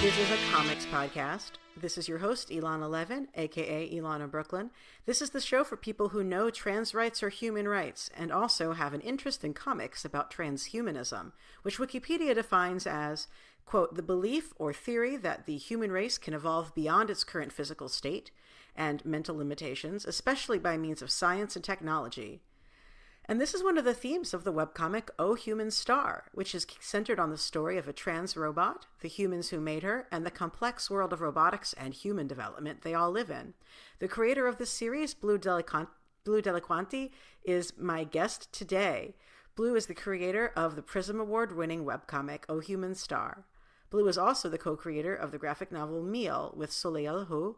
This is a comics podcast. This is your host, Ilana Levin, aka Ilana Brooklyn. This is the show for people who know trans rights are human rights and also have an interest in comics about transhumanism, which Wikipedia defines as, quote, the belief or theory that the human race can evolve beyond its current physical state and mental limitations, especially by means of science and technology. And this is one of the themes of the webcomic O Human Star, which is centered on the story of a trans robot, the humans who made her, and the complex world of robotics and human development they all live in. The creator of this series, Blue Delliquanti, is my guest today. Blue is the creator of the Prism Award-winning webcomic O Human Star. Blue is also the co-creator of the graphic novel Meal with Soleil Ho,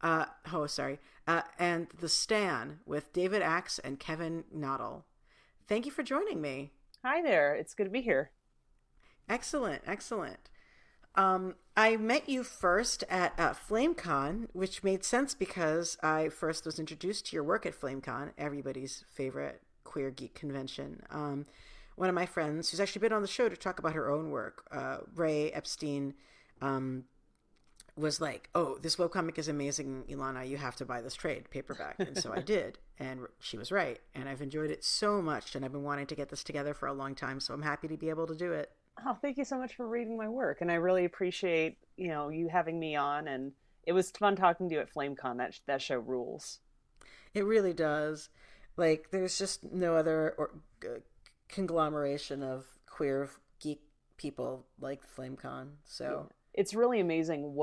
and The Stan with David Axe and Kevin Knodell. Thank you for joining me. Hi there. It's good to be here. Excellent. I met you first at FlameCon, which made sense because I first was introduced to your work at FlameCon, everybody's favorite queer geek convention. One of my friends, who's actually been on the show to talk about her own work, Ray Epstein, was like, oh, this webcomic is amazing, Ilana, you have to buy this trade paperback. And so I did, and she was right, and I've enjoyed it so much, and I've been wanting to get this together for a long time, so I'm happy to be able to do it. Oh, thank you so much for reading my work, and I really appreciate you having me on, and it was fun talking to you at FlameCon. That show rules. It really does. Like, there's just no other conglomeration of queer geek people like FlameCon, so... Yeah. It's really amazing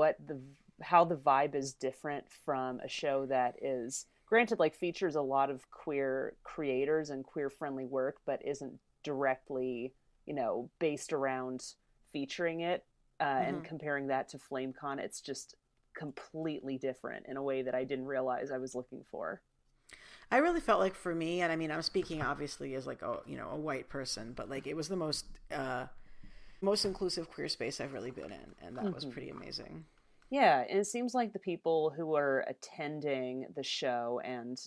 how the vibe is different from a show that is, granted, like features a lot of queer creators and queer friendly work, but isn't directly, based around featuring it and comparing that to FlameCon. It's just completely different in a way that I didn't realize I was looking for. I really felt like for me, and I mean, I'm speaking obviously as like a white person, but like it was the most inclusive queer space I've really been in, and that was pretty amazing. Yeah, and it seems like the people who are attending the show and,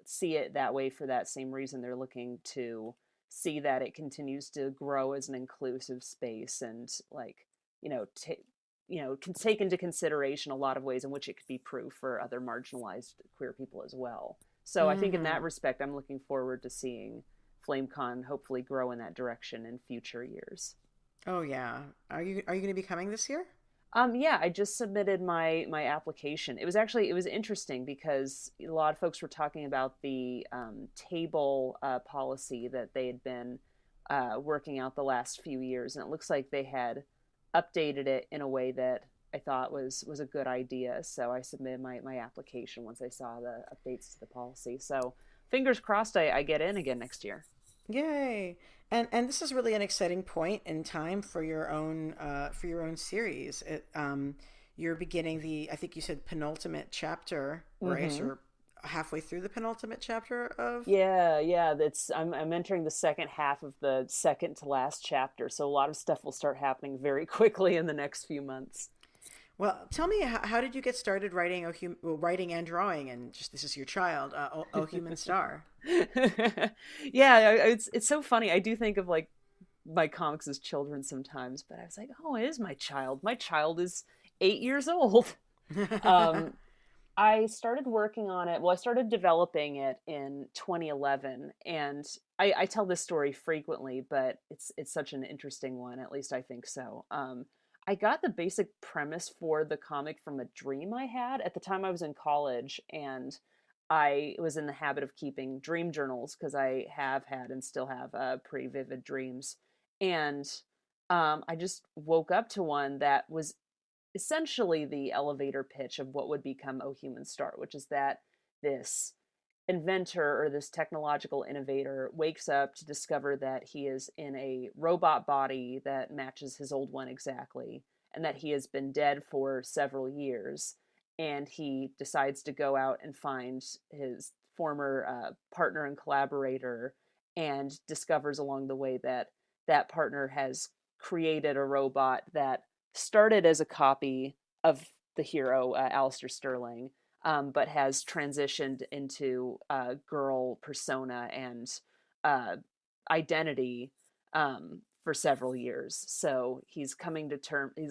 see it that way for that same reason, they're looking to see that it continues to grow as an inclusive space and can take into consideration a lot of ways in which it could be proof for other marginalized queer people as well. So I think in that respect, I'm looking forward to seeing FlameCon hopefully grow in that direction in future years. Oh yeah. Are you going to be coming this year? Yeah, I just submitted my application. It was interesting because a lot of folks were talking about the table policy that they had been working out the last few years, and it looks like they had updated it in a way that I thought was a good idea. So I submitted my application once I saw the updates to the policy. So fingers crossed I get in again next year. Yay! And this is really an exciting point in time for your own series. You're beginning I think you said penultimate chapter, right? Or halfway through the penultimate chapter of. Yeah. I'm entering the second half of the second to last chapter, so a lot of stuff will start happening very quickly in the next few months. Well, tell me, how did you get started writing writing and drawing, and just this is your child, O Human Star? Yeah, it's so funny. I do think of like my comics as children sometimes, but I was like, oh, it is my child. My child is 8 years old. I started working on it. Well, I started developing it in 2011, and I tell this story frequently, but it's such an interesting one. At least I think so. I got the basic premise for the comic from a dream I had. At the time I was in college, and I was in the habit of keeping dream journals because I have had and still have pretty vivid dreams. And I just woke up to one that was essentially the elevator pitch of what would become O Human Star, which is that this inventor or this technological innovator wakes up to discover that he is in a robot body that matches his old one exactly, and that he has been dead for several years. And he decides to go out and find his former partner and collaborator, and discovers along the way that that partner has created a robot that started as a copy of the hero, Alistair Sterling, but has transitioned into girl persona and identity for several years. So he's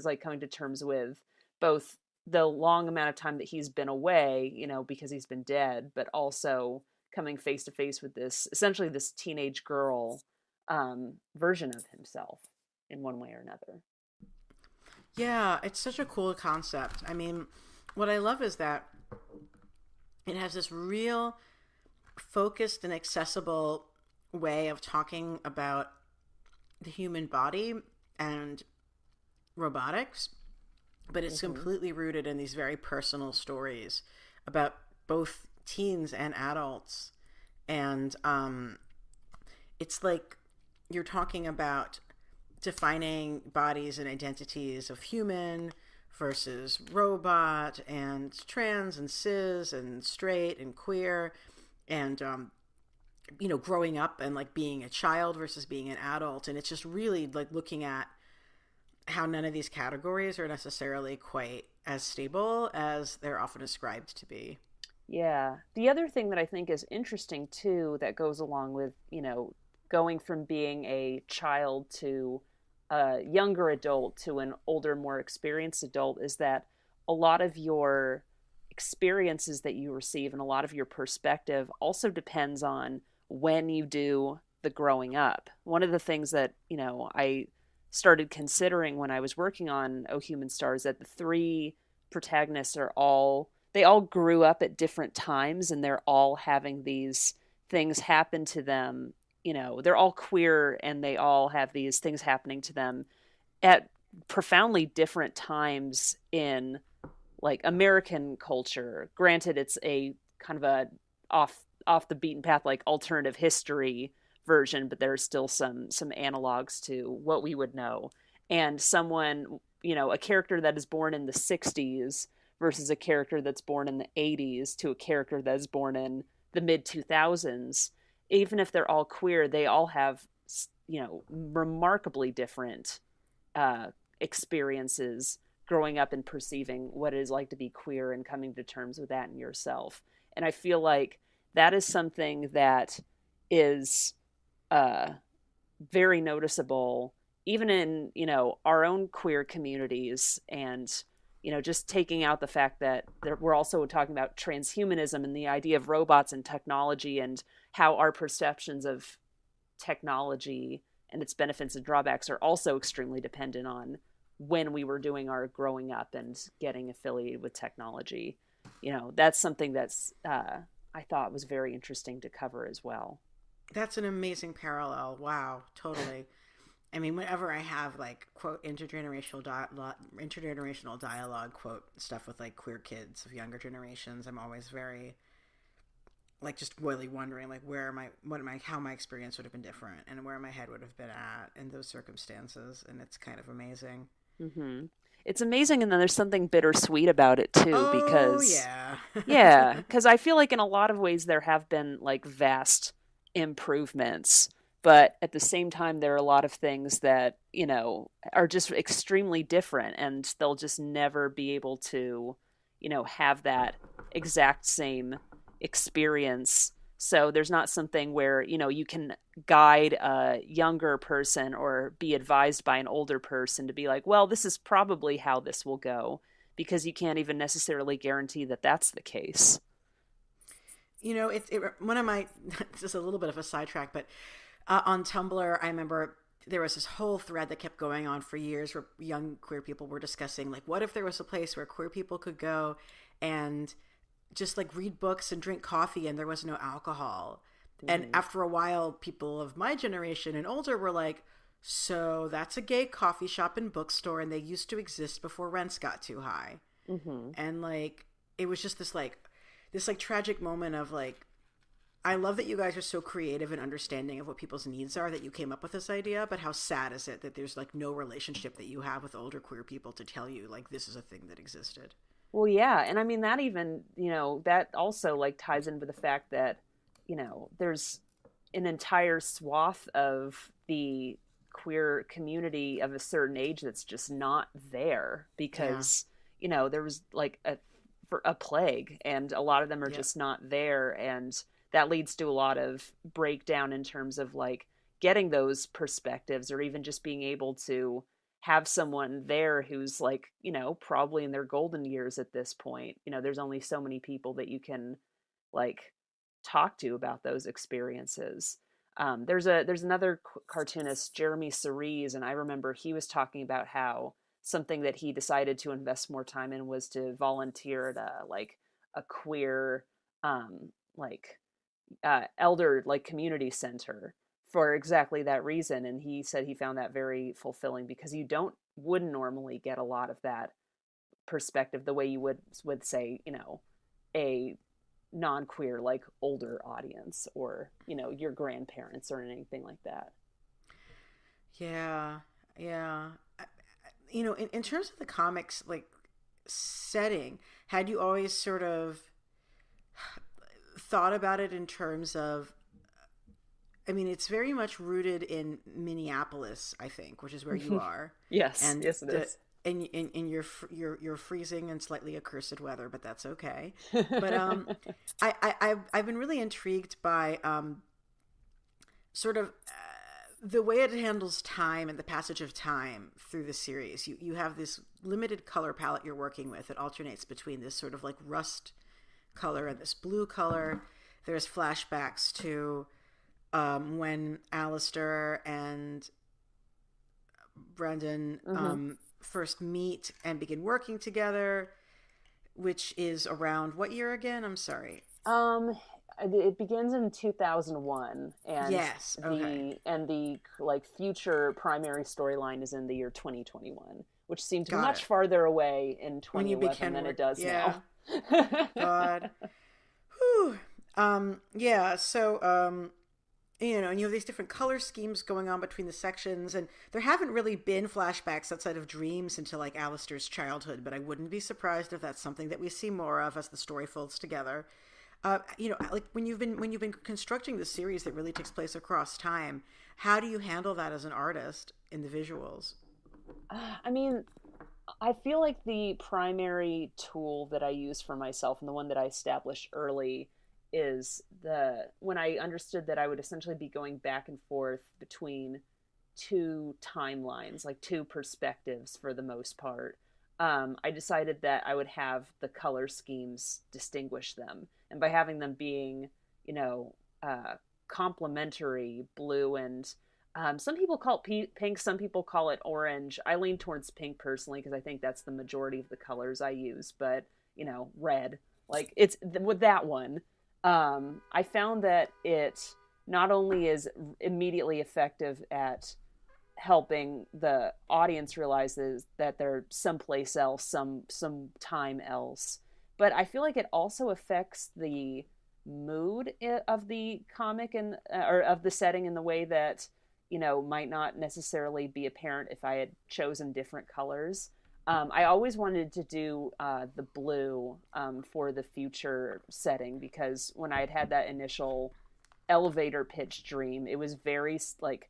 like coming to terms with both the long amount of time that he's been away, because he's been dead, but also coming face to face with this, essentially this teenage girl version of himself in one way or another. Yeah, it's such a cool concept. I mean, what I love is that it has this real focused and accessible way of talking about the human body and robotics, but it's Mm-hmm. completely rooted in these very personal stories about both teens and adults. And it's like you're talking about defining bodies and identities of human versus robot and trans and cis and straight and queer and growing up and like being a child versus being an adult. And it's just really like looking at how none of these categories are necessarily quite as stable as they're often ascribed to be. Yeah. The other thing that I think is interesting too, that goes along with, going from being a child to a younger adult to an older, more experienced adult, is that a lot of your experiences that you receive and a lot of your perspective also depends on when you do the growing up. One of the things that, I started considering when I was working on Oh Human Stars, that the three protagonists they all grew up at different times, and they're all having these things happen to them. They're all queer, and they all have these things happening to them at profoundly different times in like American culture. Granted, it's a kind of a off the beaten path, like alternative history version, but there's still some analogs to what we would know. And someone, a character that is born in the 60s versus a character that's born in the 80s to a character that is born in the mid 2000s, even if they're all queer, they all have, remarkably different experiences growing up and perceiving what it is like to be queer and coming to terms with that in yourself. And I feel like that is something that is very noticeable even in, our own queer communities. And just taking out the fact that we're also talking about transhumanism and the idea of robots and technology, and how our perceptions of technology and its benefits and drawbacks are also extremely dependent on when we were doing our growing up and getting affiliated with technology. That's something that's I thought was very interesting to cover as well. That's an amazing parallel. Wow, totally. I mean, whenever I have like quote intergenerational dialogue quote stuff with like queer kids of younger generations, I'm always very like just really wondering like how my experience would have been different and where my head would have been at in those circumstances, and it's kind of amazing. Hmm. It's amazing, and then there's something bittersweet about it too, Oh because yeah. yeah, because I feel like in a lot of ways there have been like vast improvements, but at the same time there are a lot of things that are just extremely different, and they'll just never be able to have that exact same experience. So there's not something where you can guide a younger person or be advised by an older person to be like, well, this is probably how this will go, because you can't even necessarily guarantee that that's the case. One of my just a little bit of a sidetrack, but on Tumblr, I remember there was this whole thread that kept going on for years where young queer people were discussing like, what if there was a place where queer people could go and just like read books and drink coffee and there was no alcohol. And Mm-hmm. after a while, people of my generation and older were like, so that's a gay coffee shop and bookstore, and they used to exist before rents got too high. Mm-hmm. And like it was just this like tragic moment of like, I love that you guys are so creative and understanding of what people's needs are, that you came up with this idea, but how sad is it that there's like no relationship that you have with older queer people to tell you like this is a thing that existed. Well, yeah, and I mean that even, that also like ties in with the fact that, there's an entire swath of the queer community of a certain age that's just not there Yeah. because, there was like a plague, and a lot of them are Yep. just not there, and that leads to a lot of breakdown in terms of like getting those perspectives, or even just being able to have someone there who's like, probably in their golden years at this point. There's only so many people that you can like talk to about those experiences. There's another cartoonist, Jeremy Cerise, and I remember he was talking about how something that he decided to invest more time in was to volunteer at a queer like elder like community center for exactly that reason. And he said he found that very fulfilling because you wouldn't normally get a lot of that perspective the way you would with say, a non-queer like older audience, or your grandparents or anything like that. Yeah, yeah. In terms of the comics like setting, had you always sort of thought about it in terms of, I mean, it's very much rooted in Minneapolis, I think, which is where you are. Yes, And yes it is. and you're freezing and slightly accursed weather, but that's okay. But I've been really intrigued by sort of the way it handles time and the passage of time through the series. You have this limited color palette you're working with. It alternates between this sort of like rust color and this blue color. There's flashbacks to when Alistair and Brendan first meet and begin working together, which is around what year again? I'm sorry. It begins in 2001, and Yes. Okay. the like future primary storyline is in the year 2021, which seemed Got much it. farther away in When you 2011 begin than it work. does Yeah. now. God. Whew. Yeah. So, and you have these different color schemes going on between the sections, and there haven't really been flashbacks outside of dreams into like Alistair's childhood, but I wouldn't be surprised if that's something that we see more of as the story folds together. Like when you've been constructing this series that really takes place across time, how do you handle that as an artist in the visuals? I mean, I feel like the primary tool that I use for myself, and the one that I established early, is the when I understood that I would essentially be going back and forth between two timelines, like two perspectives for the most part. I decided that I would have the color schemes distinguish them, and by having them being, you know, complementary, blue and some people call it pink, some people call it orange. I lean towards pink personally because I think that's the majority of the colors I use. But red, like it's with that one. I found that it not only is immediately effective at helping the audience realizes that they're someplace else, some time else, but I feel like it also affects the mood of the comic and or of the setting in the way that might not necessarily be apparent if I had chosen different colors. I always wanted to do the blue for the future setting because when I had that initial elevator pitch dream, it was very like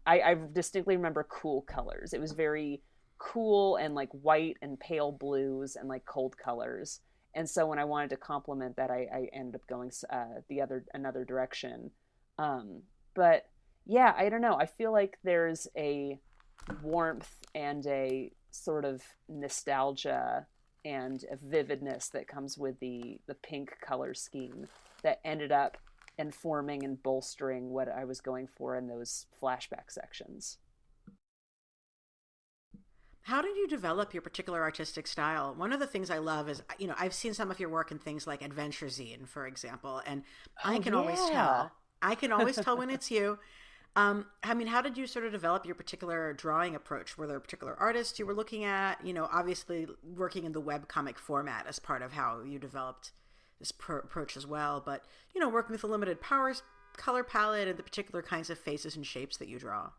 I distinctly remember cool colors. It was very cool and like white and pale blues and like cold colors. And so when I wanted to complement that, I ended up going another direction. But yeah, I don't know. I feel like there's a warmth and a sort of nostalgia and a vividness that comes with the pink color scheme that ended up informing and bolstering what I was going for in those flashback sections. How did you develop your particular artistic style? One of the things I love is, I've seen some of your work in things like Adventure Zine, for example, and I Oh can always yeah. tell. I can always tell when it's you. I mean, how did you sort of develop your particular drawing approach? Were there particular artists you were looking at? Obviously working in the webcomic format as part of how you developed this approach as well. But, working with a limited color palette and the particular kinds of faces and shapes that you draw.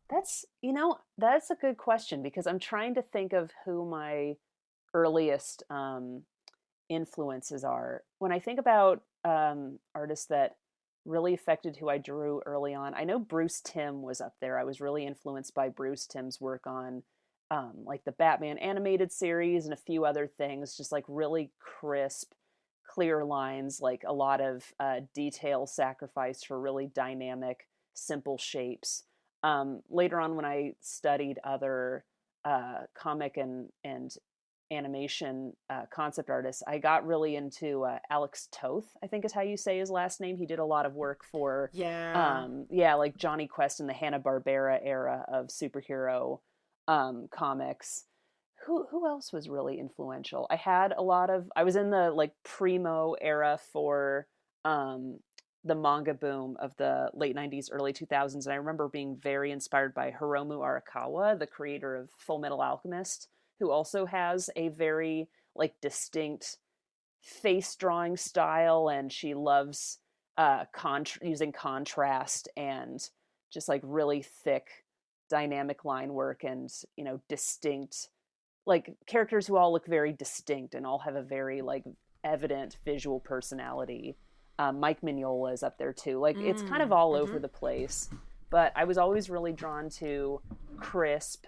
That's a good question because I'm trying to think of who my earliest influences are. When I think about artists that really affected who I drew early on, I know Bruce Timm was up there. I was really influenced by Bruce Timm's work on like the Batman animated series and a few other things, just like really crisp, clear lines, like a lot of detail sacrificed for really dynamic simple shapes. Later on, when I studied other comic and animation concept artists, I got really into Alex Toth, I think is how you say his last name. He did a lot of work for, Yeah. yeah, like Johnny Quest in the Hanna-Barbera era of superhero comics. Who else was really influential? I was in the like primo era for um, the manga boom of the late 90s, early 2000s. And I remember being very inspired by Hiromu Arakawa, the creator of Full Metal Alchemist, who also has a very like distinct face drawing style, and she loves using contrast and just like really thick dynamic line work, and distinct like characters who all look very distinct and all have a very like evident visual personality. Mike Mignola is up there too. Like it's kind of all over the place, but I was always really drawn to crisp,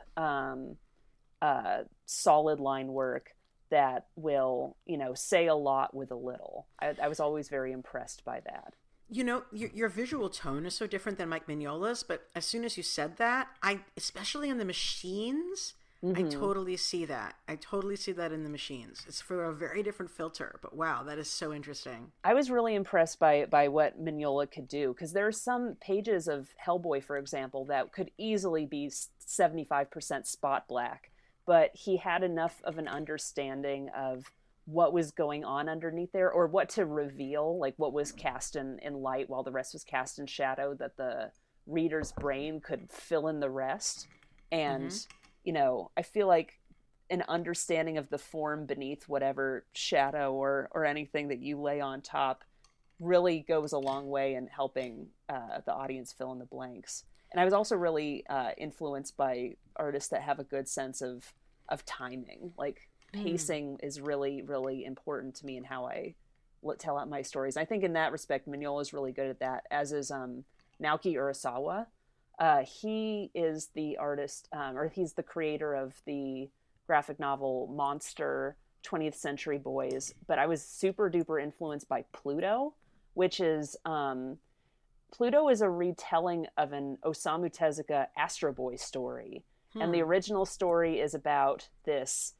solid line work that will, say a lot with a little. I was always very impressed by that. Your visual tone is so different than Mike Mignola's, but as soon as you said that, especially in the machines, I Mm-hmm. totally see that. I totally see that in the machines. It's for a very different filter, but wow, that is so interesting. I was really impressed by what Mignola could do, because there are some pages of Hellboy, for example, that could easily be 75% spot black, but he had enough of an understanding of what was going on underneath there, or what to reveal, like what was cast in light while the rest was cast in shadow, that the reader's brain could fill in the rest. And, Mm-hmm. I feel like an understanding of the form beneath whatever shadow or anything that you lay on top really goes a long way in helping the audience fill in the blanks. And I was also really influenced by artists that have a good sense of timing. Like Mm. pacing is really really important to me in how I tell out my stories. I think in that respect, Mignola is really good at that, as is Naoki Urasawa. He is the artist, or he's the creator of the graphic novel Monster 20th Century Boys. But I was super duper influenced by Pluto, which is Pluto is a retelling of an Osamu Tezuka Astro Boy story. And the Hmm. original story is about this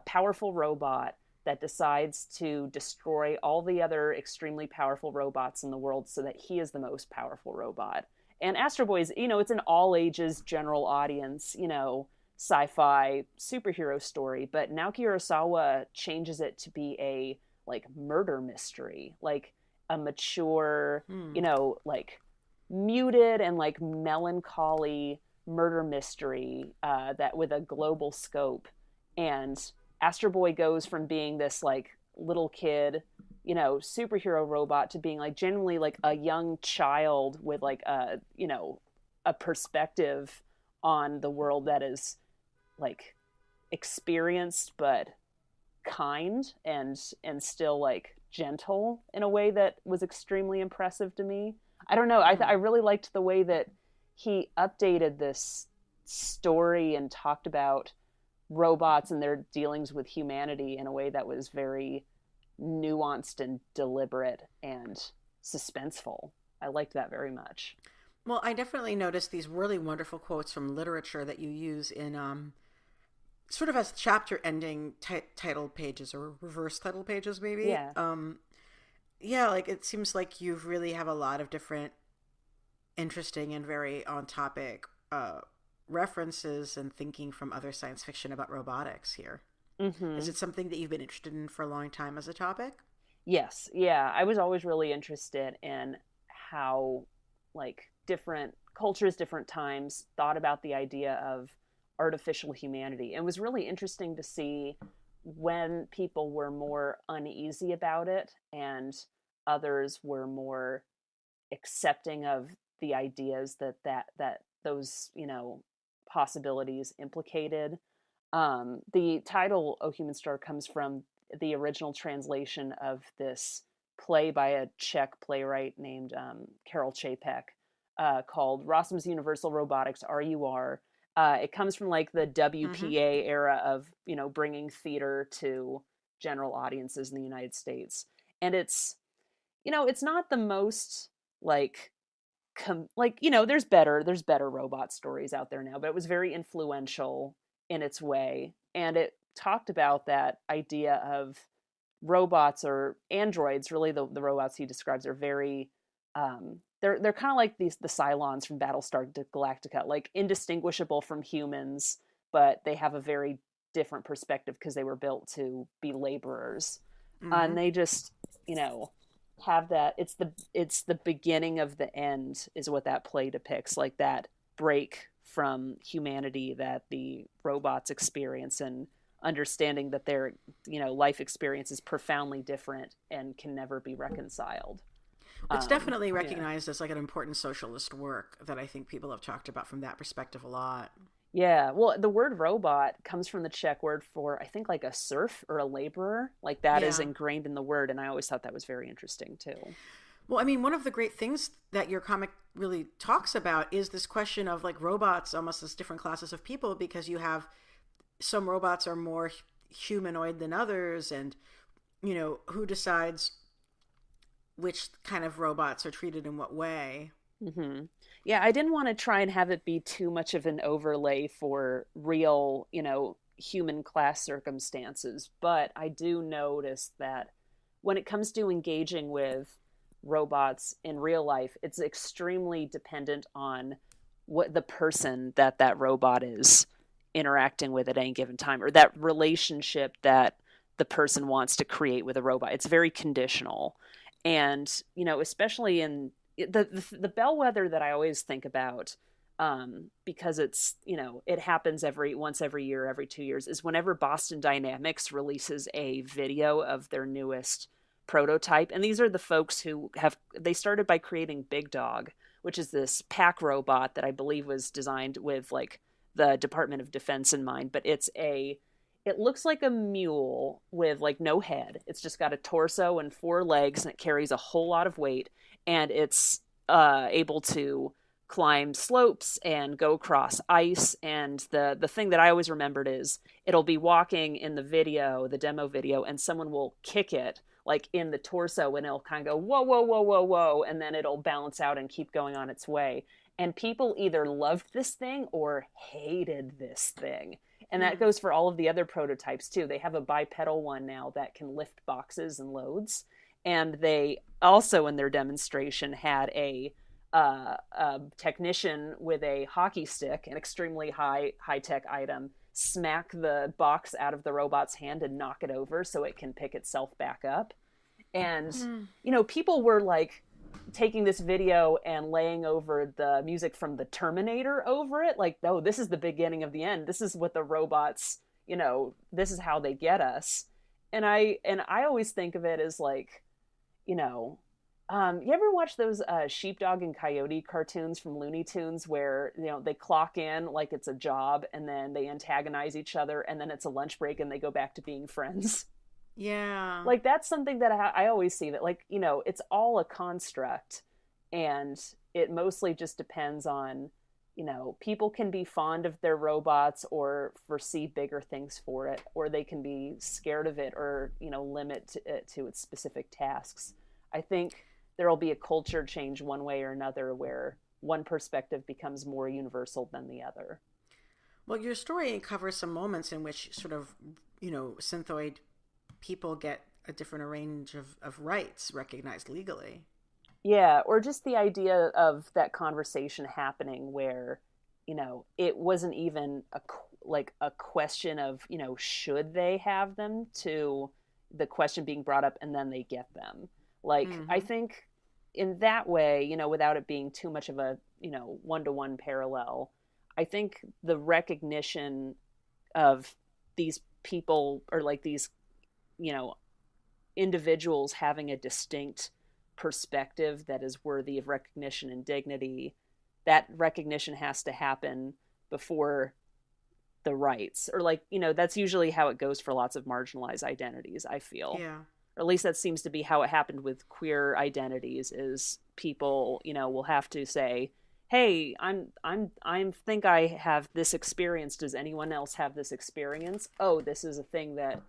powerful robot that decides to destroy all the other extremely powerful robots in the world so that he is the most powerful robot. And Astro Boy is, it's an all ages general audience, sci-fi superhero story, but Naoki Urasawa changes it to be a like murder mystery, like a mature, Hmm. like muted and like melancholy murder mystery that with a global scope. And Astro Boy goes from being this like little kid, superhero robot to being like genuinely like a young child with like a perspective on the world that is like experienced but kind and still like gentle in a way that was extremely impressive to me. I don't know. I Hmm. really liked the way that he updated this story and talked about robots and their dealings with humanity in a way that was very nuanced and deliberate and suspenseful. I liked that very much. Well, I definitely noticed these really wonderful quotes from literature that you use in sort of as chapter ending title pages or reverse title pages, maybe. Yeah. Yeah, like it seems like you really have a lot of different interesting and very on topic references and thinking from other science fiction about robotics here. Is Mm-hmm. it something that you've been interested in for a long time as a topic? Yes. Yeah. I was always really interested in how, like, different cultures, different times thought about the idea of artificial humanity. It was really interesting to see when people were more uneasy about it and others were more accepting of the ideas that those possibilities implicated. The title "O Human Star" comes from the original translation of this play by a Czech playwright named Karel Čapek, called Rossum's Universal Robotics RUR. It comes from like the Mm-hmm. WPA era of bringing theater to general audiences in the United States, and it's not the most like like, there's better robot stories out there now, but it was very influential in its way. And it talked about that idea of robots or androids, really the robots he describes are very, they're kind of like the Cylons from Battlestar Galactica, like indistinguishable from humans, but they have a very different perspective because they were built to be laborers. And they just, have that. It's the beginning of the end is what that play depicts, like that break from humanity that the robots experience, and understanding that their life experience is profoundly different and can never be reconciled. It's definitely Yeah. recognized as like an important socialist work that I think people have talked about from that perspective a lot. Yeah, well, the word robot comes from the Czech word for, I think, like a serf or a laborer. Like that is Yeah. ingrained in the word, and I always thought that was very interesting too. Well, I mean, one of the great things that your comic really talks about is this question of like robots almost as different classes of people, because you have some robots are more humanoid than others, and who decides which kind of robots are treated in what way. Hmm. Yeah, I didn't want to try and have it be too much of an overlay for real, human class circumstances, but I do notice that when it comes to engaging with robots in real life, it's extremely dependent on what the person that robot is interacting with at any given time, or that relationship that the person wants to create with a robot. It's very conditional. And, especially in the bellwether that I always think about, because it's, it happens once every year, every 2 years, is whenever Boston Dynamics releases a video of their newest prototype. And these are the folks who they started by creating Big Dog, which is this pack robot that I believe was designed with like the Department of Defense in mind, but it looks like a mule with like no head. It's just got a torso and 4 legs, and it carries a whole lot of weight, and it's able to climb slopes and go across ice. And the thing that I always remembered is it'll be walking in the demo video, and someone will kick it like in the torso, and it'll kind of go whoa, whoa, whoa, whoa, whoa, and then it'll balance out and keep going on its way. And people either loved this thing or hated this thing. And that goes for all of the other prototypes too. They have a bipedal one now that can lift boxes and loads. And they also, in their demonstration, had a technician with a hockey stick, an extremely high tech item, smack the box out of the robot's hand and knock it over so it can pick itself back up. And people were like taking this video and laying over the music from the Terminator over it, like, oh, this is the beginning of the end. This is what the robots, this is how they get us. And I always think of it as like, you ever watch those sheepdog and coyote cartoons from Looney Tunes where they clock in like it's a job, and then they antagonize each other, and then it's a lunch break and they go back to being friends? Yeah. Like that's something that I always see, that like it's all a construct, and it mostly just depends on people can be fond of their robots or foresee bigger things for it, or they can be scared of it or limit it to its specific tasks. I think there will be a culture change one way or another where one perspective becomes more universal than the other. Well, your story covers some moments in which sort of synthoid people get a different range of rights recognized legally. Yeah, or just the idea of that conversation happening where, it wasn't even a question of, should they have them, to the question being brought up and then they get them. Like, I think in that way, without it being too much of a, one-to-one parallel, I think the recognition of these people, or like these, individuals having a distinct perspective that is worthy of recognition and dignity, that recognition has to happen before the rights, or like that's usually how it goes for lots of marginalized identities, I feel. Yeah. Or at least that seems to be how it happened with queer identities, is people will have to say, hey, I think I have this experience, does anyone else have this experience? Oh, this is a thing that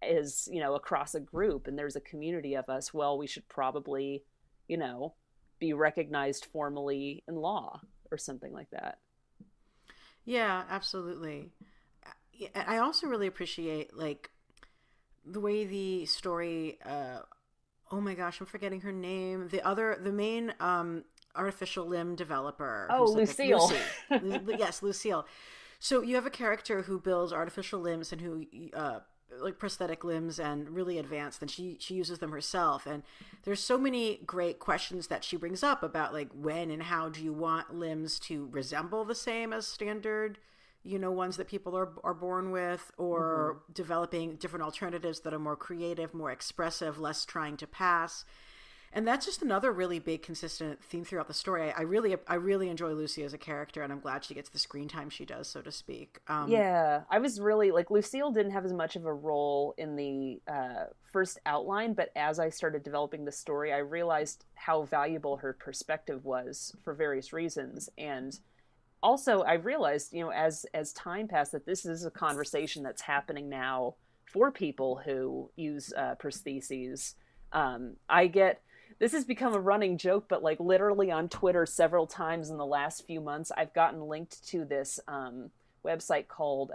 is across a group, and there's a community of us. Well, we should probably be recognized formally in law or something like that. Yeah, absolutely. I also really appreciate like the way the story. Oh my gosh, I'm forgetting her name. The main artificial limb developer, Oh, who's like Lucille. Lucy. Yes, Lucille. So you have a character who builds artificial limbs and who like prosthetic limbs and really advanced, and she uses them herself. And there's so many great questions that she brings up about like when and how do you want limbs to resemble the same as standard, ones that people are born with, or developing different alternatives that are more creative, more expressive, less trying to pass. And that's just another really big consistent theme throughout the story. I really enjoy Lucy as a character, and I'm glad she gets the screen time she does, so to speak. Yeah, I was really like Lucille didn't have as much of a role in the first outline, but as I started developing the story, I realized how valuable her perspective was for various reasons. And also, I realized, as time passed, that this is a conversation that's happening now for people who use prostheses. I get this has become a running joke, but like literally on Twitter several times in the last few months, I've gotten linked to this website called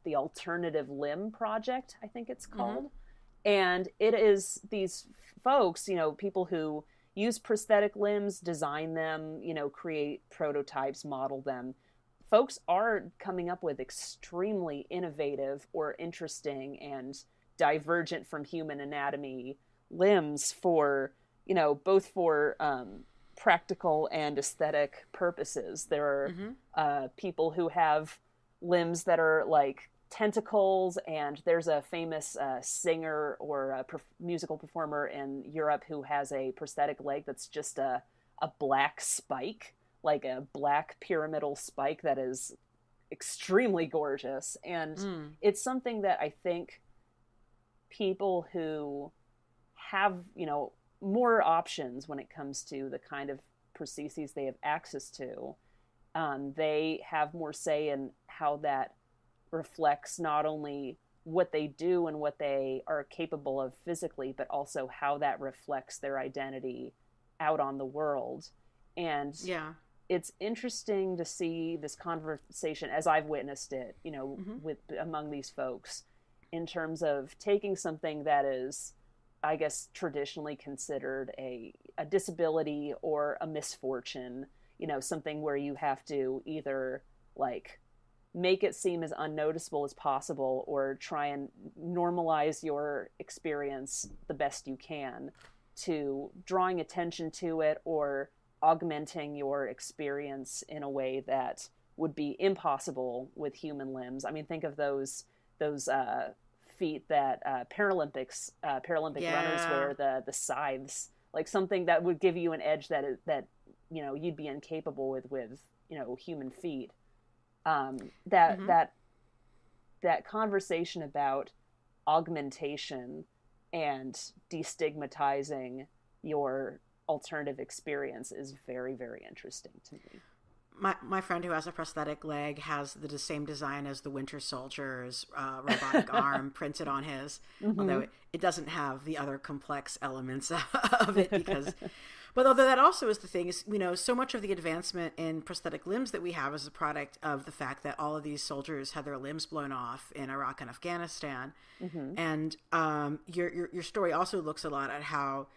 the Alternative Limb Project, I think it's called. And it is these folks, people who use prosthetic limbs, design them, create prototypes, model them. Folks are coming up with extremely innovative or interesting and divergent from human anatomy limbs for, both for practical and aesthetic purposes. There are people who have limbs that are like tentacles, and there's a famous singer or a musical performer in Europe who has a prosthetic leg that's just a black spike, like a black pyramidal spike that is extremely gorgeous. And it's something that I think people who have, more options when it comes to the kind of prostheses they have access to, they have more say in how that reflects not only what they do and what they are capable of physically, but also how that reflects their identity out on the world. And it's interesting to see this conversation as I've witnessed it, with among these folks, in terms of taking something that is, I guess, traditionally considered a disability or a misfortune, something where you have to either like make it seem as unnoticeable as possible or try and normalize your experience the best you can, to drawing attention to it or augmenting your experience in a way that would be impossible with human limbs. I mean, think of those feat that Paralympic runners wear, the scythes, like something that would give you an edge that you'd be incapable with human feet. That conversation about augmentation and destigmatizing your alternative experience is very, very interesting to me. My friend who has a prosthetic leg has the same design as the Winter Soldier's robotic arm printed on his, although it doesn't have the other complex elements of it but although that also is the thing is, so much of the advancement in prosthetic limbs that we have is a product of the fact that all of these soldiers had their limbs blown off in Iraq and Afghanistan. And your story also looks a lot at how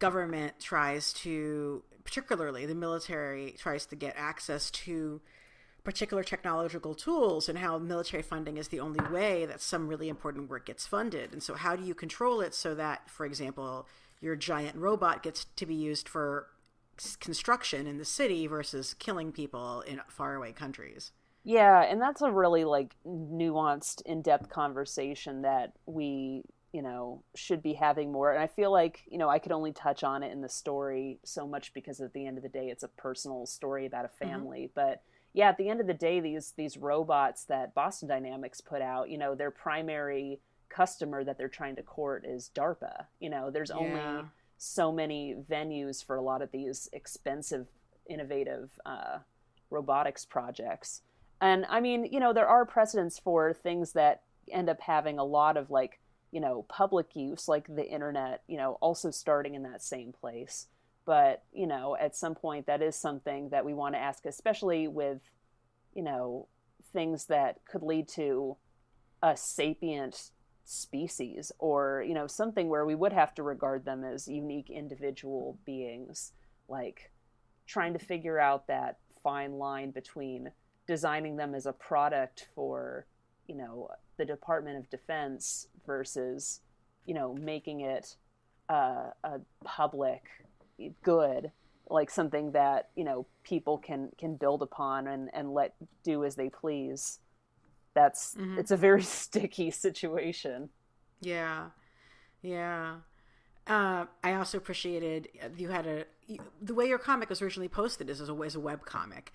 government tries to, particularly the military, tries to get access to particular technological tools, and how military funding is the only way that some really important work gets funded. And so how do you control it so that, for example, your giant robot gets to be used for construction in the city versus killing people in faraway countries? Yeah, and that's a really like nuanced, in-depth conversation that we should be having more. And I feel like, I could only touch on it in the story so much because at the end of the day, it's a personal story about a family. But yeah, at the end of the day, these robots that Boston Dynamics put out, their primary customer that they're trying to court is DARPA. There's only so many venues for a lot of these expensive, innovative robotics projects. And I mean, there are precedents for things that end up having a lot of like, public use, like the internet, also starting in that same place. But, at some point that is something that we want to ask, especially with, things that could lead to a sapient species, or, something where we would have to regard them as unique individual beings, like trying to figure out that fine line between designing them as a product for, the Department of Defense versus, making it a public good, like something that, people can build upon and let do as they please. It's a very sticky situation. Yeah. Yeah. I also appreciated you had the way your comic was originally posted is as a web comic.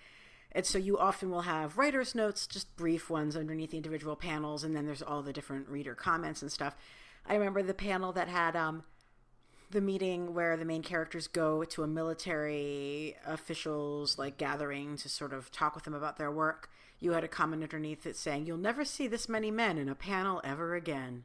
And so you often will have writer's notes, just brief ones underneath the individual panels, and then there's all the different reader comments and stuff. I remember the panel that had the meeting where the main characters go to a military officials like gathering to sort of talk with them about their work. You had a comment underneath it saying, "You'll never see this many men in a panel ever again."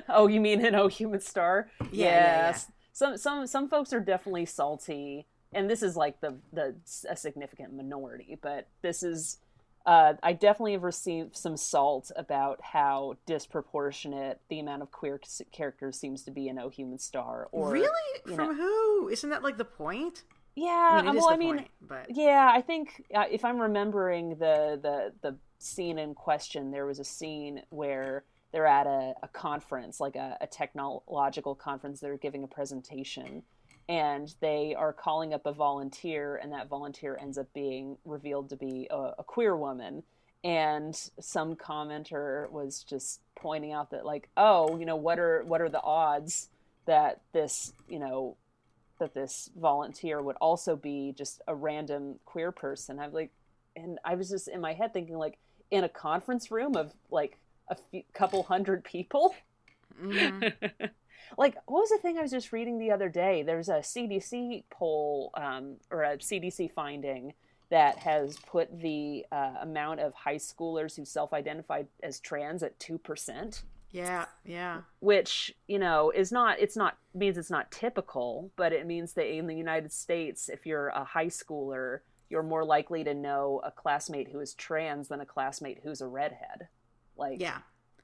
Oh, you mean in Oh Human Star? Yeah. Some folks are definitely salty, and this is like a significant minority, but this is I definitely have received some salt about how disproportionate the amount of queer characters seems to be in Oh Human Star. Or really, from who? Isn't that like the point? Yeah, point, but yeah, I think if I'm remembering the scene in question, there was a scene where they're at a conference, like a technological conference. They're giving a presentation, and they are calling up a volunteer, and that volunteer ends up being revealed to be a queer woman. And some commenter was just pointing out that, like, oh, what are the odds that this, that this volunteer would also be just a random queer person. And I was just in my head thinking, like, in a conference room of like couple hundred people. Mm-hmm. Like, what was the thing I was just reading the other day? There's a CDC poll, or a CDC finding that has put the amount of high schoolers who self-identified as trans at 2%. Yeah. Which, means it's not typical, but it means that in the United States, if you're a high schooler, you're more likely to know a classmate who is trans than a classmate who's a redhead. Like, yeah,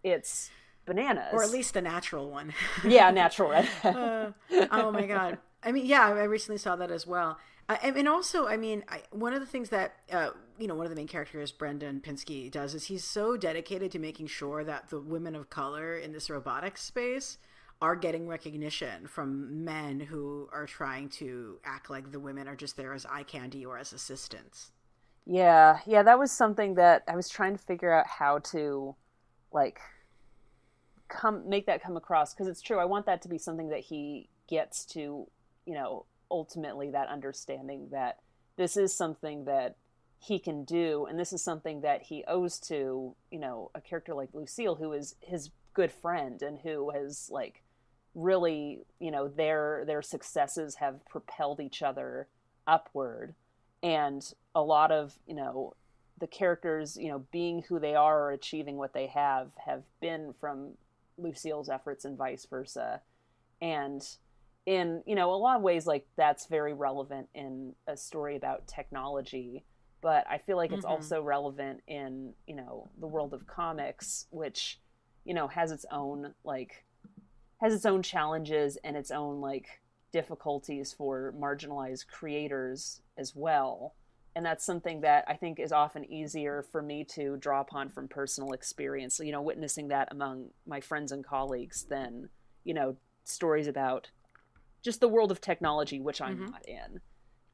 it's bananas. Or at least a natural one. Yeah, natural redhead. Oh my God. I mean, yeah, I recently saw that as well. And also, I mean, one of the things that, one of the main characters, Brendan Pinsky, does is he's so dedicated to making sure that the women of color in this robotics space are getting recognition from men who are trying to act like the women are just there as eye candy or as assistants. Yeah, that was something that I was trying to figure out how to, like, make that come across, because it's true. I want that to be something that he gets to, ultimately, that understanding that this is something that he can do, and this is something that he owes to, a character like Lucille, who is his good friend and who has, like, really, their successes have propelled each other upward. And a lot of, the characters, being who they are or achieving what they have been from Lucille's efforts and vice versa. And in, a lot of ways, like, that's very relevant in a story about technology, but I feel like it's also relevant in, the world of comics, which, has its own challenges and its own, like, difficulties for marginalized creators as well. And that's something that I think is often easier for me to draw upon from personal experience, witnessing that among my friends and colleagues than, stories about just the world of technology, which I'm not in.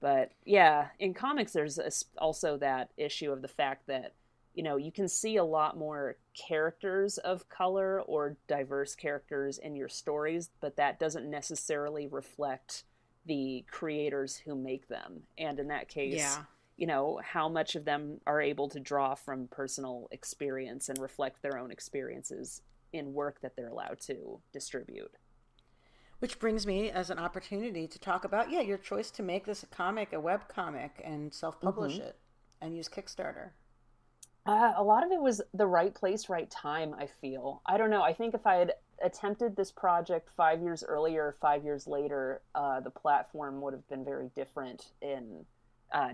But yeah, in comics, there's also that issue of the fact that, you can see a lot more characters of color or diverse characters in your stories, but that doesn't necessarily reflect the creators who make them. And in that case, how much of them are able to draw from personal experience and reflect their own experiences in work that they're allowed to distribute. Which brings me as an opportunity to talk about, your choice to make this a web comic, and self-publish it and use Kickstarter. A lot of it was the right place, right time, I feel. I don't know. I think if I had attempted this project 5 years earlier, 5 years later, the platform would have been very different in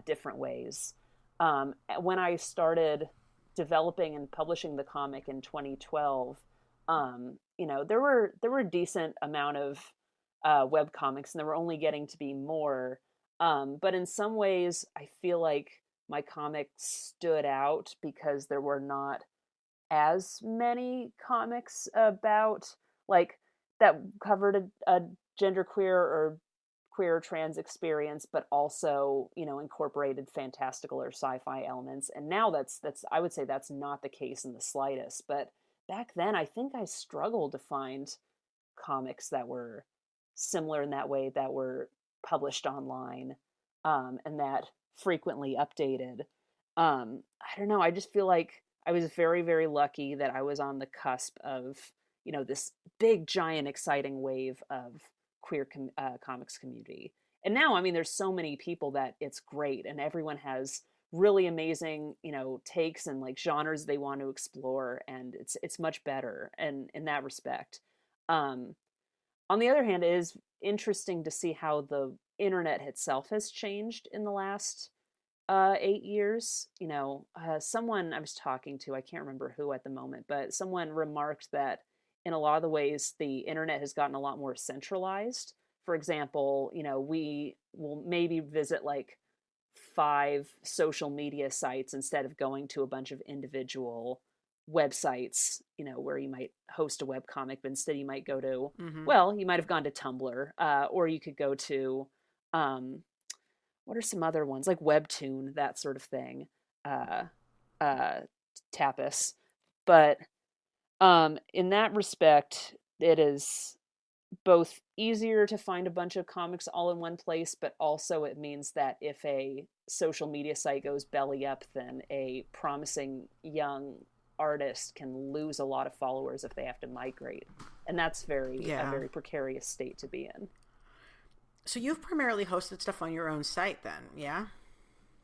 different ways. When I started developing and publishing the comic in 2012, there were a decent amount of web comics, and there were only getting to be more. But in some ways, I feel like my comic stood out because there were not as many comics about like that covered a genderqueer or queer or trans experience, but also incorporated fantastical or sci-fi elements. And now that's I would say that's not the case in the slightest. But back then, I think I struggled to find comics that were similar in that way, that were published online, and that frequently updated. I don't know. I just feel like I was very, very lucky that I was on the cusp of, this big, giant, exciting wave of queer comics community. And now, I mean, there's so many people that it's great, and everyone has really amazing, takes and like genres they want to explore, and it's much better, and in that respect. Um, on the other hand, it is interesting to see how the internet itself has changed in the last 8 years. Someone I was talking to, I can't remember who at the moment, but someone remarked that in a lot of the ways the internet has gotten a lot more centralized. For example, we will maybe visit like 5 social media sites instead of going to a bunch of individual websites, where you might host a webcomic, but instead you might go to, well, you might have gone to Tumblr, or you could go to, what are some other ones, like Webtoon, that sort of thing, Tapas. But in that respect, it is both easier to find a bunch of comics all in one place, but also it means that if a social media site goes belly up, then a promising young artist can lose a lot of followers if they have to migrate. And that's a very precarious state to be in. So you've primarily hosted stuff on your own site then, yeah?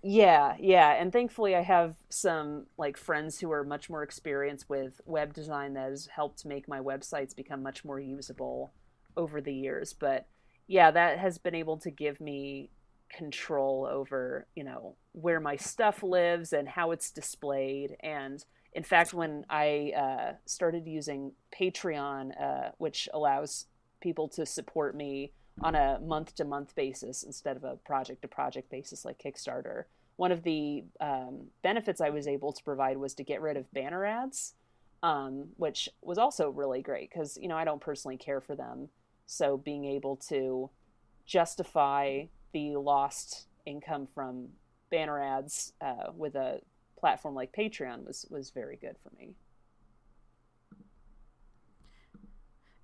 Yeah. And thankfully I have some like friends who are much more experienced with web design that has helped make my websites become much more usable over the years. But yeah, that has been able to give me control over, where my stuff lives and how it's displayed. And in fact, when I started using Patreon, which allows people to support me on a month-to-month basis instead of a project-to-project basis like Kickstarter, one of the benefits I was able to provide was to get rid of banner ads, which was also really great because, I don't personally care for them. So being able to justify the lost income from banner ads with a platform like Patreon was very good for me.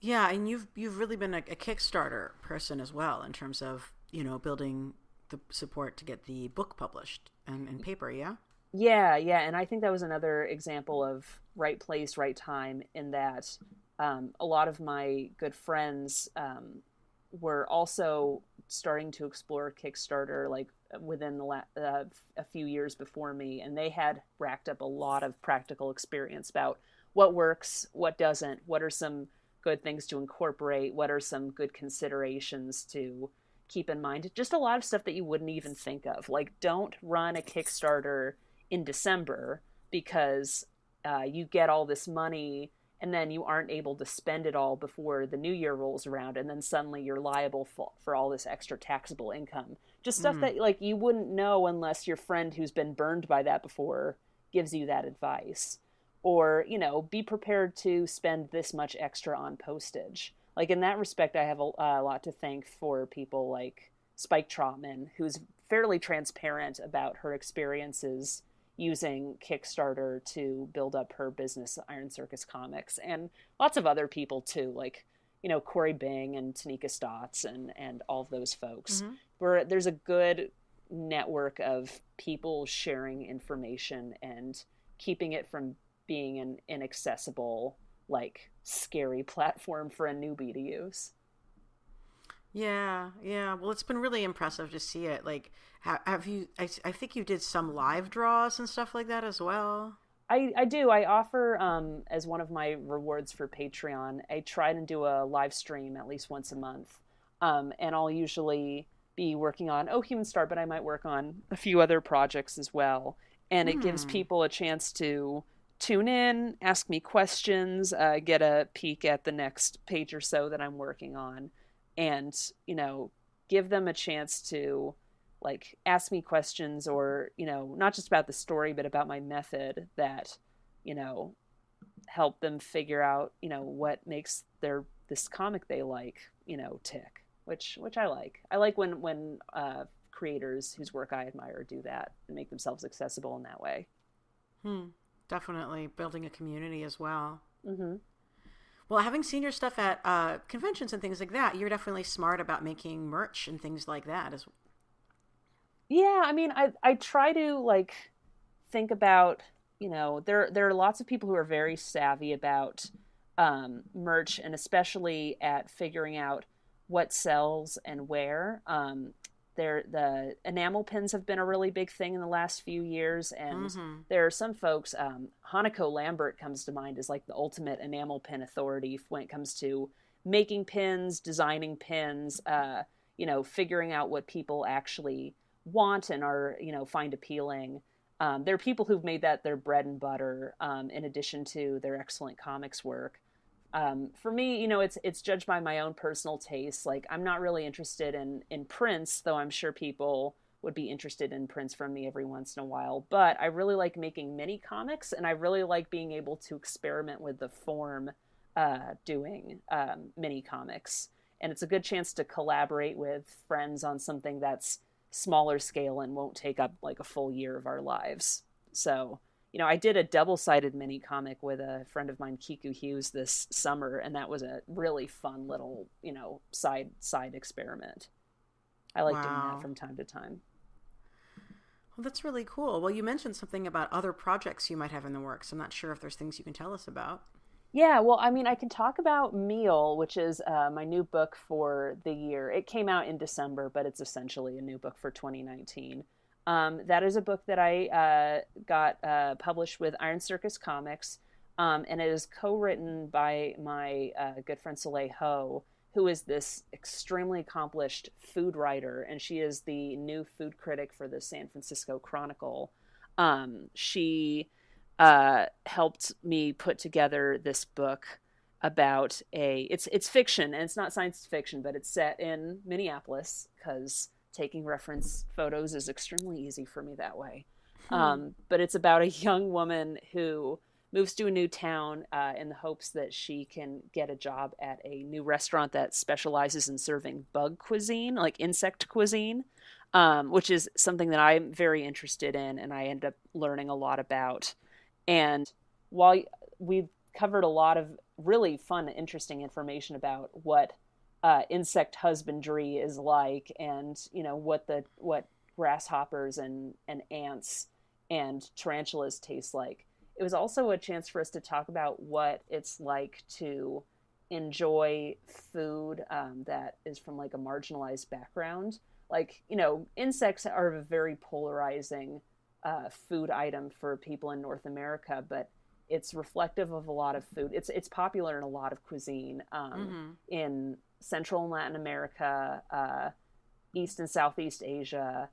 Yeah, and you've really been a Kickstarter person as well in terms of, building the support to get the book published and paper, yeah? Yeah, and I think that was another example of right place, right time, in that a lot of my good friends were also starting to explore Kickstarter like within a few years before me, and they had racked up a lot of practical experience about what works, what doesn't, what are some good things to incorporate, what are some good considerations to keep in mind. Just a lot of stuff that you wouldn't even think of. Like, don't run a Kickstarter in December because you get all this money and then you aren't able to spend it all before the new year rolls around, and then suddenly you're liable for all this extra taxable income. Just stuff that like you wouldn't know unless your friend who's been burned by that before gives you that advice. Or, be prepared to spend this much extra on postage. Like, in that respect, I have a lot to thank for people like Spike Trotman, who's fairly transparent about her experiences using Kickstarter to build up her business, Iron Circus Comics, and lots of other people too, like, Corey Bing and Tanika Stotts and all of those folks, where there's a good network of people sharing information and keeping it from being an inaccessible, like, scary platform for a newbie to use. Yeah. Well, it's been really impressive to see it. Like, have you? I think you did some live draws and stuff like that as well. I do. I offer, as one of my rewards for Patreon, I try to do a live stream at least once a month. And I'll usually be working on Human Star, but I might work on a few other projects as well. And it gives Hmm. people a chance to tune in, ask me questions, get a peek at the next page or so that I'm working on, and, give them a chance to like ask me questions, or not just about the story but about my method that you know help them figure out what makes their this comic they like tick, which I like when creators whose work I admire do that and make themselves accessible in that way. Hmm. Definitely building a community as well. Hmm. Well, having seen your stuff at conventions and things like that, you're definitely smart about making merch and things like that. As Yeah, I mean, I try to like think about, there are lots of people who are very savvy about merch, and especially at figuring out what sells and where. The enamel pins have been a really big thing in the last few years, and mm-hmm. there are some folks. Hanako Lambert comes to mind as like the ultimate enamel pin authority when it comes to making pins, designing pins, figuring out what people actually want and are find appealing. There are people who've made that their bread and butter, in addition to their excellent comics work. For me, it's judged by my own personal taste. Like, I'm not really interested in prints, though I'm sure people would be interested in prints from me every once in a while. But I really like making mini comics, and I really like being able to experiment with the form, doing mini comics. And it's a good chance to collaborate with friends on something that's smaller scale and won't take up like a full year of our lives. So, I did a double-sided mini comic with a friend of mine, Kiku Hughes, this summer, and that was a really fun little, side experiment. I like doing that Wow. from time to time. Well, that's really cool. Well, you mentioned something about other projects you might have in the works. I'm not sure if there's things you can tell us about. Yeah, well, I mean, I can talk about Meal, which is my new book for the year. It came out in December, but it's essentially a new book for 2019. That is a book that I got published with Iron Circus Comics, and it is co-written by my good friend Soleil Ho, who is this extremely accomplished food writer, and she is the new food critic for the San Francisco Chronicle. She helped me put together this book about it's fiction, and it's not science fiction, but it's set in Minneapolis because taking reference photos is extremely easy for me that way. Hmm. But it's about a young woman who moves to a new town in the hopes that she can get a job at a new restaurant that specializes in serving bug cuisine, like insect cuisine, which is something that I'm very interested in, and I end up learning a lot about. And while we've covered a lot of really fun, interesting information about what insect husbandry is like, and what grasshoppers and ants and tarantulas taste like, it was also a chance for us to talk about what it's like to enjoy food that is from like a marginalized background. Like, insects are a very polarizing food item for people in North America, but it's reflective of a lot of food. It's popular in a lot of cuisine, Mm-hmm. in Central and Latin America, East and Southeast Asia,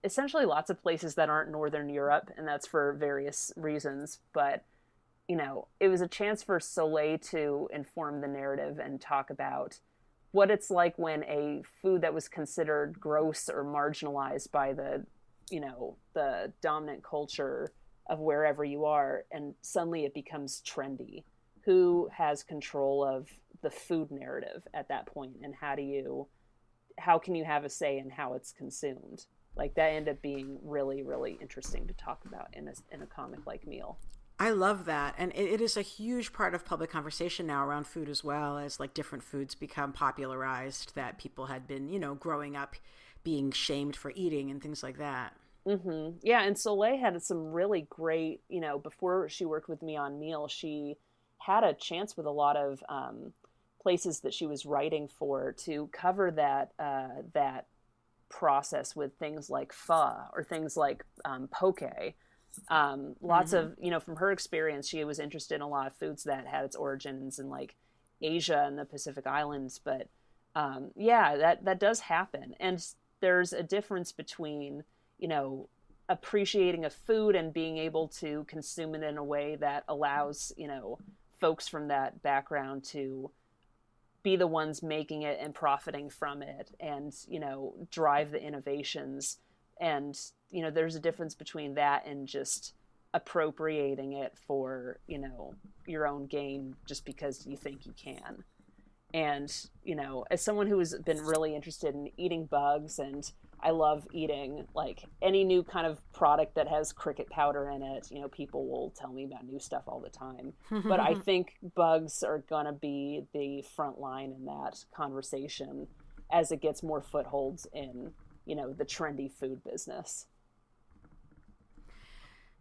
essentially lots of places that aren't Northern Europe, and that's for various reasons. But it was a chance for Soleil to inform the narrative and talk about what it's like when a food that was considered gross or marginalized by the dominant culture of wherever you are, and suddenly it becomes trendy. Who has control of the food narrative at that point, and how can you have a say in how it's consumed? Like, that ended up being really, really interesting to talk about in a comic like Meal. I love that. And it is a huge part of public conversation now around food, as well as like different foods become popularized that people had been, growing up being shamed for eating and things like that. Yeah, and Soleil had some really great, before she worked with me on Meal, she had a chance with a lot of places that she was writing for to cover that process with things like pho or things like poke. Lots of, from her experience, she was interested in a lot of foods that had its origins in like Asia and the Pacific Islands. But yeah, that does happen. And there's a difference between, appreciating a food and being able to consume it in a way that allows, folks from that background to be the ones making it and profiting from it and, drive the innovations. And, there's a difference between that and just appropriating it for, your own gain just because you think you can. And, as someone who has been really interested in eating bugs, and I love eating like any new kind of product that has cricket powder in it, people will tell me about new stuff all the time. But I think bugs are going to be the front line in that conversation as it gets more footholds in, the trendy food business.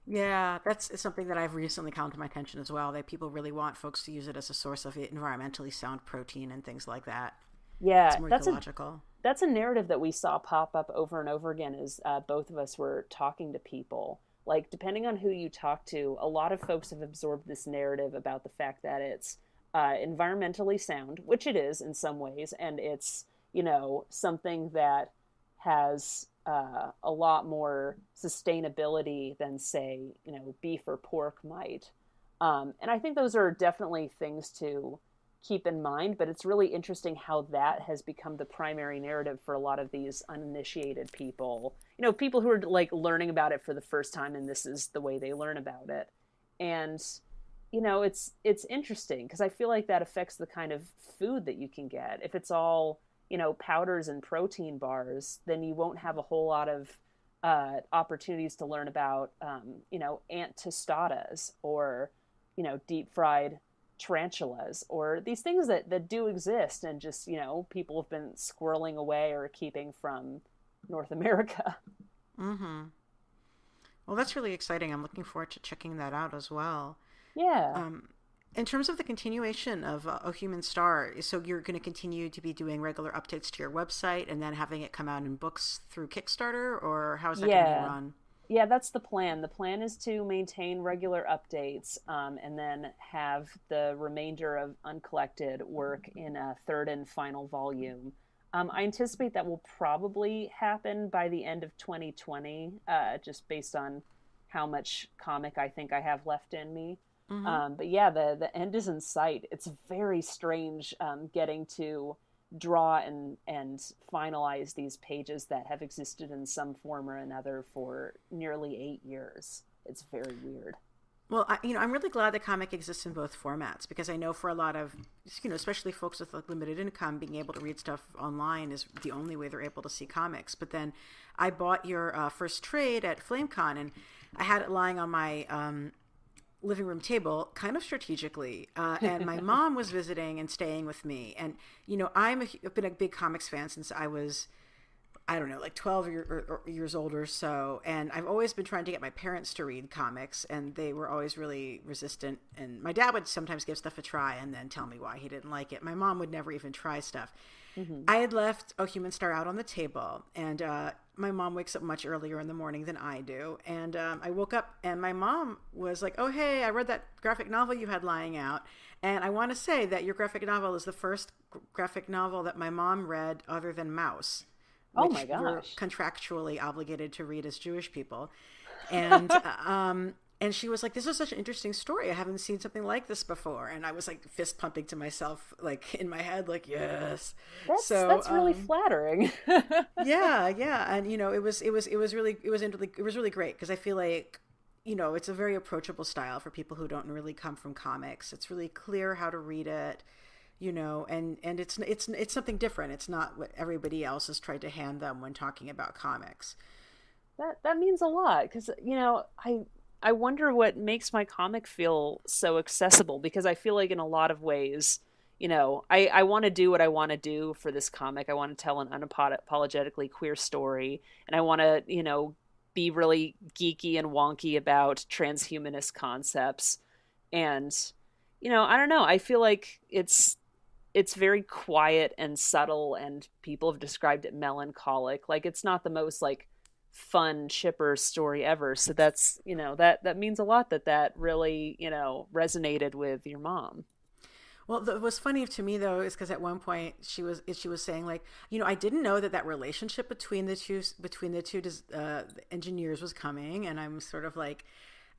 Yeah, it's something that I've recently come to my attention as well, that people really want folks to use it as a source of environmentally sound protein and things like that. Yeah, it's more ecological. That's a narrative that we saw pop up over and over again as both of us were talking to people. Like, depending on who you talk to, a lot of folks have absorbed this narrative about the fact that it's environmentally sound, which it is in some ways, and it's, something that has a lot more sustainability than, say, beef or pork might. And I think those are definitely things to keep in mind, but it's really interesting how that has become the primary narrative for a lot of these uninitiated people, people who are like learning about it for the first time, and this is the way they learn about it. And, it's interesting because I feel like that affects the kind of food that you can get. If it's all, powders and protein bars, then you won't have a whole lot of opportunities to learn about, ant tostadas or, deep fried tarantulas or these things that do exist and just, people have been squirreling away or keeping from North America. Mm-hmm. Well, that's really exciting. I'm looking forward to checking that out as well. Yeah. In terms of the continuation of A Human Star, so you're going to continue to be doing regular updates to your website and then having it come out in books through Kickstarter, or how is that going to be run? Yeah, that's the plan. The plan is to maintain regular updates and then have the remainder of Uncollected work in a third and final volume. I anticipate that will probably happen by the end of 2020, just based on how much comic I think I have left in me. Mm-hmm. But yeah, the end is in sight. It's very strange getting to draw and finalize these pages that have existed in some form or another for nearly 8 years. It's very weird. Well, I'm really glad the comic exists in both formats, because I know for a lot of, especially folks with like limited income, being able to read stuff online is the only way they're able to see comics. But then I bought your first trade at FlameCon, and I had it lying on my living room table kind of strategically, and my mom was visiting and staying with me, and I've been a big comics fan since I was, I don't know, like 12 years old or so, and I've always been trying to get my parents to read comics, and they were always really resistant, and my dad would sometimes give stuff a try and then tell me why he didn't like it. My mom would never even try stuff. Mm-hmm. I had left A Human Star out on the table, and my mom wakes up much earlier in the morning than I do, and I woke up and my mom was like, "Oh, hey, I read that graphic novel you had lying out, and I want to say that your graphic novel is the first graphic novel that my mom read other than Mouse." Oh my gosh. We're contractually obligated to read as Jewish people. And and she was like, "This is such an interesting story. I haven't seen something like this before." And I was like fist pumping to myself, like in my head, like, yes. That's really flattering. yeah. And it was really great, because I feel like, it's a very approachable style for people who don't really come from comics. It's really clear how to read it. And it's something different. It's not what everybody else has tried to hand them when talking about comics. That means a lot, because I wonder what makes my comic feel so accessible, because I feel like in a lot of ways, I want to do what I want to do for this comic. I want to tell an unapologetically queer story, and I want to be really geeky and wonky about transhumanist concepts, and I don't know. I feel like it's very quiet and subtle, and people have described it melancholic. Like, it's not the most like fun, chipper story ever. So that's, that means a lot that really, resonated with your mom. Well, what's funny to me though is because at one point she was saying like, I didn't know that relationship between the two engineers was coming, and I'm sort of like,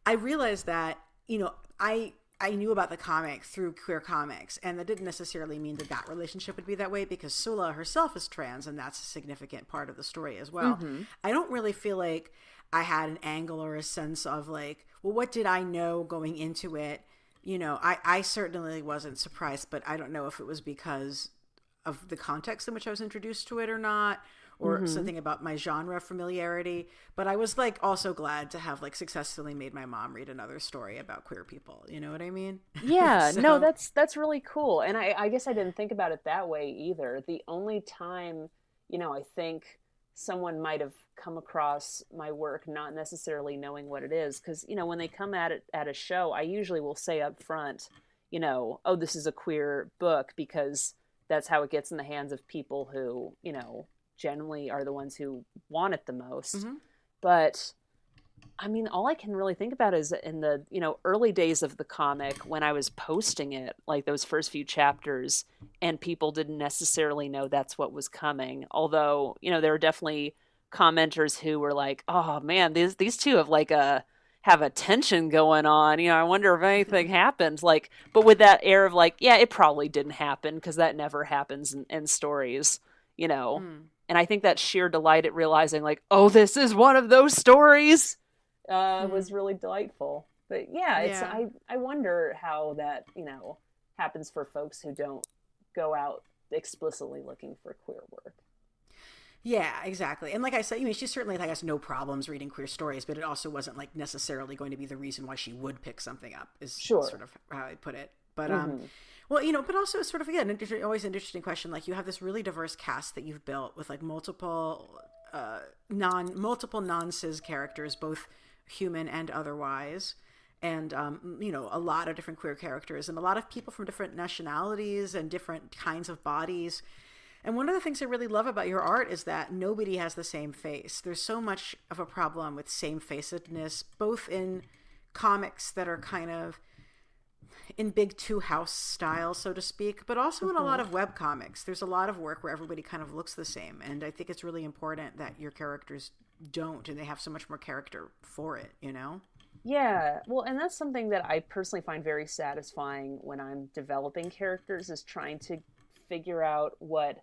I realized that I knew about the comic through queer comics, and that didn't necessarily mean that relationship would be that way, because Sola herself is trans, and that's a significant part of the story as well. Mm-hmm. I don't really feel like I had an angle or a sense of like, well, what did I know going into it? I certainly wasn't surprised, but I don't know if it was because of the context in which I was introduced to it or not, or Mm-hmm. something about my genre familiarity. But I was like also glad to have like successfully made my mom read another story about queer people. You know what I mean? Yeah, no, So, that's really cool. And I guess I didn't think about it that way either. The only time, I think someone might have come across my work not necessarily knowing what it is, because, when they come at it at a show, I usually will say up front, oh, this is a queer book, because that's how it gets in the hands of people who, generally are the ones who want it the most. mhm. But I mean, all I can really think about is in the, early days of the comic, when I was posting it, like those first few chapters, and people didn't necessarily know that's what was coming. Although, there were definitely commenters who were like, "Oh man, these two have a tension going on. I wonder if anything happens." Like, but with that air of like, yeah, it probably didn't happen, because that never happens in stories, you know. Mm. And I think that sheer delight at realizing, like, oh, this is one of those stories, Hmm. was really delightful. But yeah, Yeah. I wonder how that, happens for folks who don't go out explicitly looking for queer work. Yeah, exactly. And like I said, she certainly like has no problems reading queer stories, but it also wasn't like necessarily going to be the reason why she would pick something up, is sort Sure. of how I put it. But Mm-hmm. well, but also it's sort of again always an interesting question. Like you have this really diverse cast that you've built with like multiple non cis characters, both human and otherwise, and a lot of different queer characters and a lot of people from different nationalities and different kinds of bodies. And one of the things I really love about your art is that nobody has the same face. There's so much of a problem with same-facedness, both in comics that are kind of in big two house style, so to speak, but also in a lot Mm-hmm. of web comics. There's a lot of work where everybody kind of looks the same. And I think it's really important that your characters don't, and they have so much more character for it? Yeah, well, and that's something that I personally find very satisfying when I'm developing characters, is trying to figure out what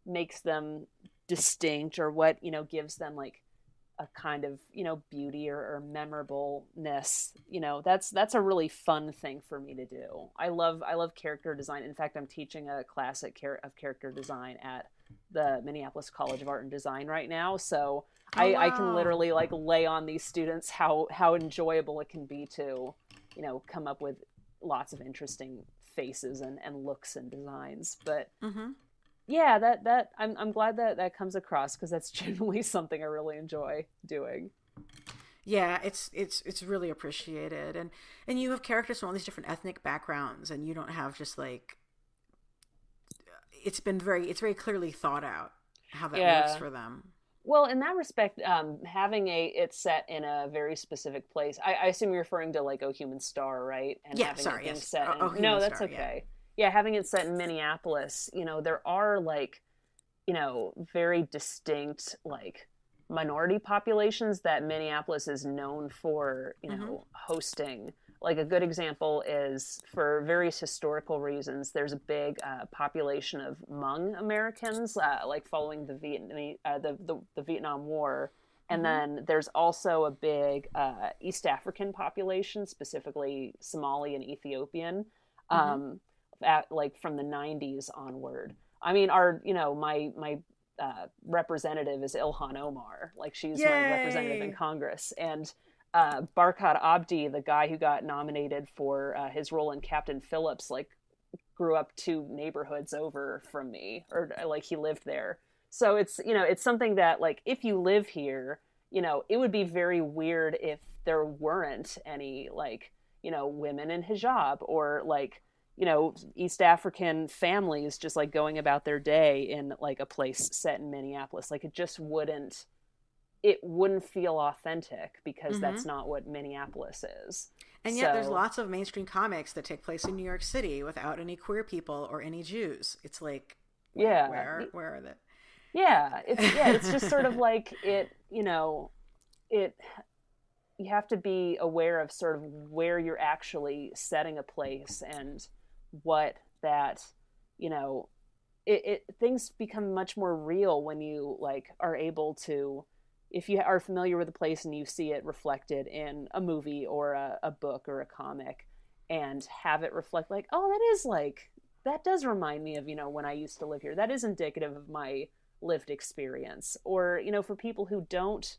makes them distinct, or what, gives them like a kind of, beauty, or memorableness. That's a really fun thing for me to do. I love character design. In fact, I'm teaching a class of character design at the Minneapolis College of Art and Design right now. So Oh, I can wow. literally like lay on these students how enjoyable it can be to, come up with lots of interesting faces and looks and designs. But Mm-hmm. yeah, that I'm glad that comes across, because that's genuinely something I really enjoy doing. Yeah, it's really appreciated, and you have characters from all these different ethnic backgrounds, and you don't have just like it's very clearly thought out how that works Yeah. for them. Well, in that respect, having it's set in a very specific place. I assume you're referring to like Oh Human Star, right? And Yeah, having it sorry, being yes. set Oh, in, no, Human that's Star, yeah. okay. Yeah, having it set in Minneapolis, there are like, very distinct like minority populations that Minneapolis is known for, Mm-hmm. hosting. Like a good example is, for various historical reasons, there's a big population of Hmong Americans, like following the Vietnam War, and Mm-hmm. then there's also a big East African population, specifically Somali and Ethiopian, Mm-hmm. um, like from the 90s onward. I mean, our my representative is Ilhan Omar. Like, she's my representative in Yay. Congress, and Barkhad Abdi, the guy who got nominated for his role in Captain Phillips, like grew up 2 neighborhoods over from me, or like he lived there. So it's something that, like, if you live here, it would be very weird if there weren't any, like, women in hijab, or like, East African families just like going about their day in like a place set in Minneapolis. Like, it just wouldn't it wouldn't feel authentic because Mm-hmm. that's not what Minneapolis is. And yet there's So lots of mainstream comics that take place in New York City without any queer people or any Jews. It's like, wait, yeah, where are the it's just sort of like it you have to be aware of sort of where you're actually setting a place and what that you know things become much more real when you like are able to, if you are familiar with a place and you see it reflected in a movie or a book or a comic, and have it reflect like, oh, that is like, that does remind me of when I used to live here, that is indicative of my lived experience. Or for people who don't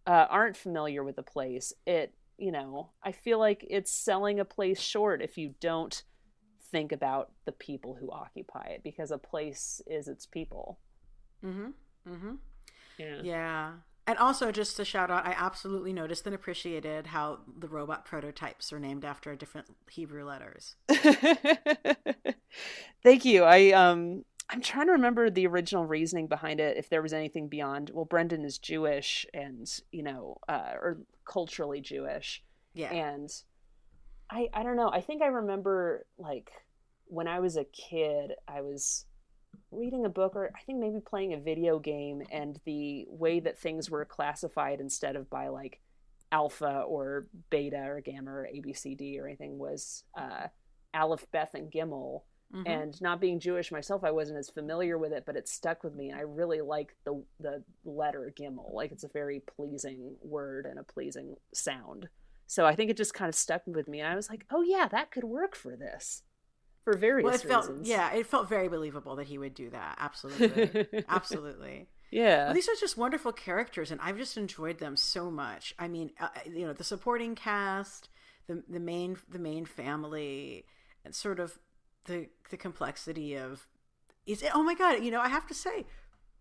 aren't familiar with the place, I feel like it's selling a place short if you don't think about the people who occupy it, because a place is its people. Mm-hmm. Mm-hmm. Yeah. Yeah. And also, just to shout out, I absolutely noticed and appreciated how the robot prototypes are named after different Hebrew letters. Thank you. I'm trying to remember the original reasoning behind it, if there was anything beyond, well, Brendan is Jewish and, or culturally Jewish. Yeah. And I don't know. I think I remember like when I was a kid, I was reading a book, or I think maybe playing a video game, and the way that things were classified instead of by like alpha or beta or gamma or ABCD or anything was Aleph, Beth, and Gimel. Mm-hmm. And not being Jewish myself, I wasn't as familiar with it, but it stuck with me. And I really like the letter Gimel. Like, it's a very pleasing word and a pleasing sound. So I think it just kind of stuck with me. And I was like, oh yeah, that could work for this for Well, various reasons. it felt very believable that he would do that. Absolutely. Absolutely. Well, Yeah. these are just wonderful characters, and I've just enjoyed them so much. I mean, the supporting cast, the main family, and sort of the complexity of oh my god, I have to say,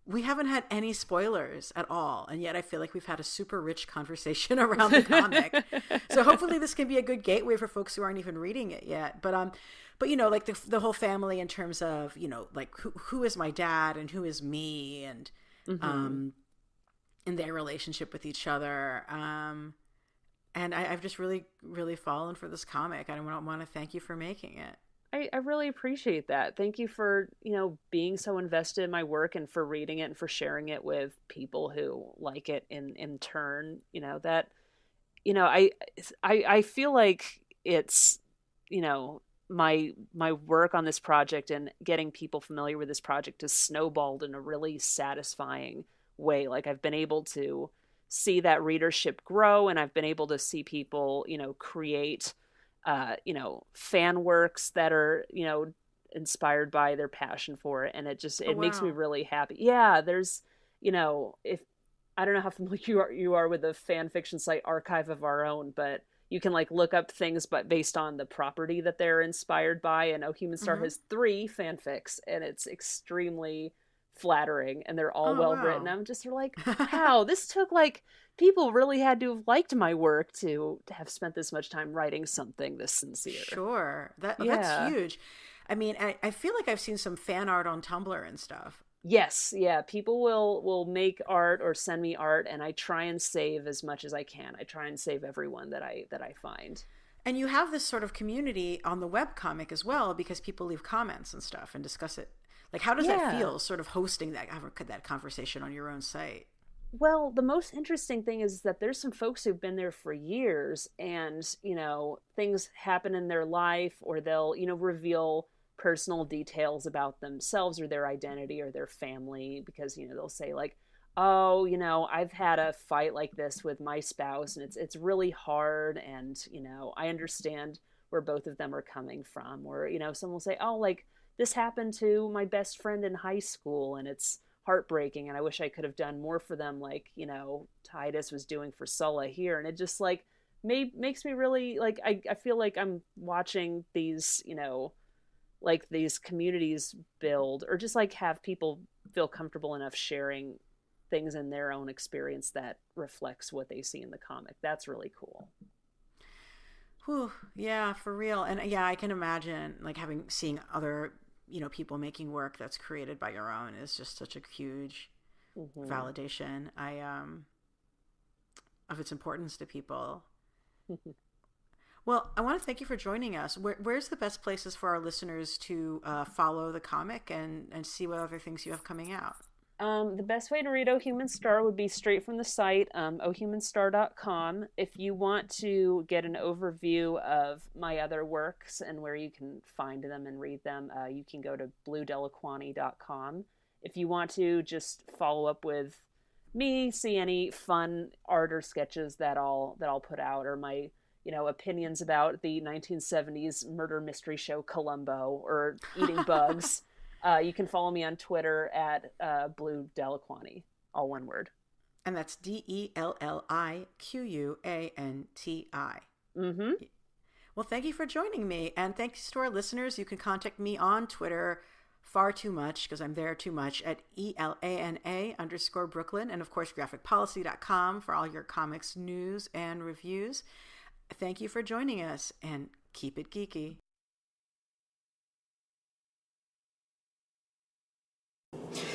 we haven't had any spoilers at all, and yet I feel like we've had a super rich conversation around the comic. So hopefully this can be a good gateway for folks who aren't even reading it yet. But like the whole family, in terms of like who is my dad and who is me, and Mm-hmm. um in their relationship with each other. And I've just really, really fallen for this comic. I want to thank you for making it. I really appreciate that. Thank you for, being so invested in my work and for reading it and for sharing it with people who like it in turn. That, I I feel like it's, my work on this project and getting people familiar with this project has snowballed in a really satisfying way. Like, I've been able to see that readership grow, and I've been able to see people, create fan works that are, inspired by their passion for it. And Oh, it makes me wow. really happy. Yeah, there's, if I don't know how familiar you are with the fan fiction site Archive of Our Own, but you can like look up things but based on the property that they're inspired by. And Oh Human Star Mm-hmm. has 3 fanfics, and it's extremely flattering, and they're all Oh, well written. wow. I'm just like, wow, this took like, people really had to have liked my work to have spent this much time writing something this sincere. Sure. That's Yeah. huge. I mean, I feel like I've seen some fan art on Tumblr and stuff. Yes, yeah. People will make art or send me art, and I try and save as much as I can. I try and save everyone that I find. And you have this sort of community on the webcomic as well, because people leave comments and stuff and discuss it. Like, how does that Yeah. feel, sort of hosting that conversation on your own site? Well, the most interesting thing is that there's some folks who've been there for years, and, things happen in their life, or they'll, reveal personal details about themselves or their identity or their family, because, they'll say like, oh, I've had a fight like this with my spouse, and it's really hard, and, I understand where both of them are coming from. Or, someone will say, oh, like, this happened to my best friend in high school, and it's heartbreaking, and I wish I could have done more for them, like, Titus was doing for Sulla here. And it just like makes me really like, I feel like I'm watching these, like these communities build, or just like have people feel comfortable enough sharing things in their own experience that reflects what they see in the comic. That's really cool. Whew, yeah, for real. And yeah, I can imagine like seeing other, people making work that's created by your own is just such a huge Mm-hmm. validation. of its importance to people. Well, I want to thank you for joining us. Where's the best places for our listeners to follow the comic and see what other things you have coming out? The best way to read Oh Human Star would be straight from the site, ohhumanstar.com. If you want to get an overview of my other works and where you can find them and read them, you can go to bluedelliquanti.com. If you want to just follow up with me, see any fun art or sketches that I'll put out, or my opinions about the 1970s murder mystery show Columbo or eating bugs. You can follow me on Twitter at Blue Delliquanti, all one word. And that's DELLIQUANTI. Mm-hmm. Well, thank you for joining me. And thanks to our listeners. You can contact me on Twitter, far too much, because I'm there too much, at ELANA_Brooklyn. And of course, graphicpolicy.com for all your comics news and reviews. Thank you for joining us, and keep it geeky.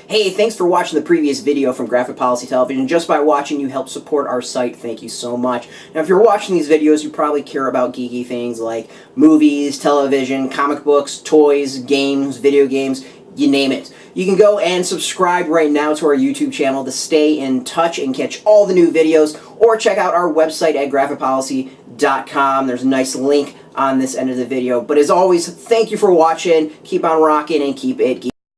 Hey, thanks for watching the previous video from Graphic Policy Television. Just by watching, you help support our site. Thank you so much. Now, if you're watching these videos, you probably care about geeky things like movies, television, comic books, toys, games, video games, you name it. You can go and subscribe right now to our YouTube channel to stay in touch and catch all the new videos, or check out our website at graphicpolicy.com. There's a nice link on this end of the video. But as always, thank you for watching. Keep on rocking and keep it geeky.